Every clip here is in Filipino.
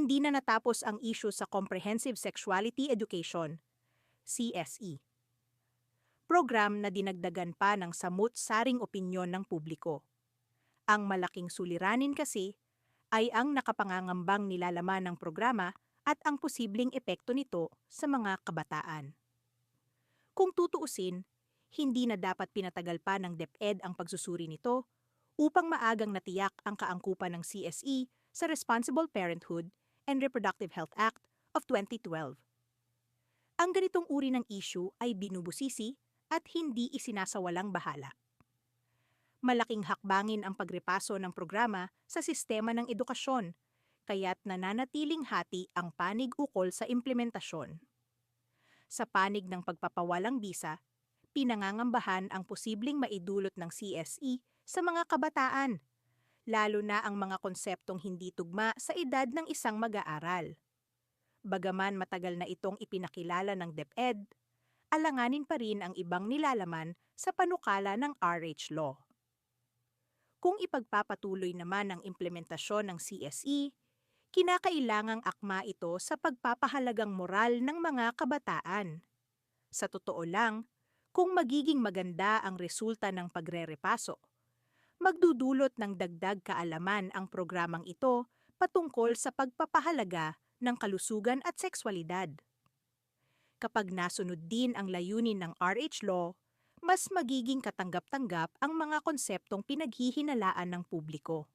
hindi na natapos ang issue sa Comprehensive Sexuality Education, CSE. Program na dinagdagan pa ng samut-saring opinyon ng publiko. Ang malaking suliranin kasi ay ang nakapangangambang nilalaman ng programa at ang posibleng epekto nito sa mga kabataan. Kung tutuusin, hindi na dapat pinatagal pa ng DepEd ang pagsusuri nito upang maagang natiyak ang kaangkupan ng CSE sa Responsible Parenthood and Reproductive Health Act of 2012. Ang ganitong uri ng issue ay binubusisi at hindi isinasawalang bahala. Malaking hakbangin ang pagrepaso ng programa sa sistema ng edukasyon, kaya't nananatiling hati ang panig ukol sa implementasyon. Sa panig ng pagpapawalang bisa, pinangangambahan ang posibleng maidulot ng CSE sa mga kabataan, lalo na ang mga konseptong hindi tugma sa edad ng isang mag-aaral. Bagaman matagal na itong ipinakilala ng DepEd, alanganin pa rin ang ibang nilalaman sa panukala ng RH Law. Kung ipagpapatuloy naman ang implementasyon ng CSE, kinakailangang akma ito sa pagpapahalagang moral ng mga kabataan. Sa totoo lang, kung magiging maganda ang resulta ng pagrerepaso, magdudulot ng dagdag kaalaman ang programang ito patungkol sa pagpapahalaga ng kalusugan at sexualidad. Kapag nasunod din ang layunin ng RH Law, mas magiging katanggap-tanggap ang mga konseptong pinaghihinalaan ng publiko.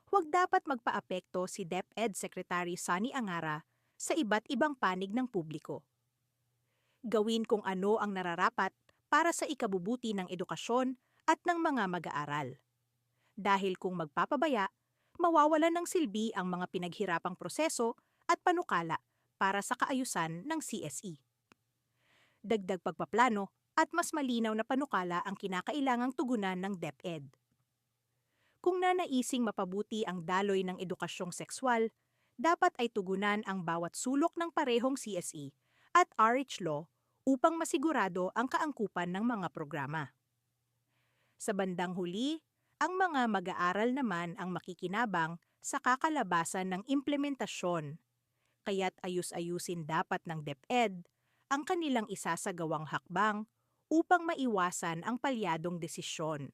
Huwag dapat magpaapekto si DepEd Secretary Sonny Angara sa iba't ibang panig ng publiko. Gawin kung ano ang nararapat para sa ikabubuti ng edukasyon at ng mga mag-aaral. Dahil kung magpapabaya, mawawalan ng silbi ang mga pinaghirapang proseso at panukala para sa kaayusan ng CSE. Dagdag pagpaplano at mas malinaw na panukala ang kinakailangang tugunan ng DepEd. Kung nanaising mapabuti ang daloy ng edukasyong sexual, dapat ay tugunan ang bawat sulok ng parehong CSE at RH Law upang masigurado ang kaangkupan ng mga programa. Sa bandang huli, ang mga mag-aaral naman ang makikinabang sa kakalabasan ng implementasyon, kaya't ayus-ayusin dapat ng DepEd ang kanilang isasagawang hakbang upang maiwasan ang palyadong desisyon.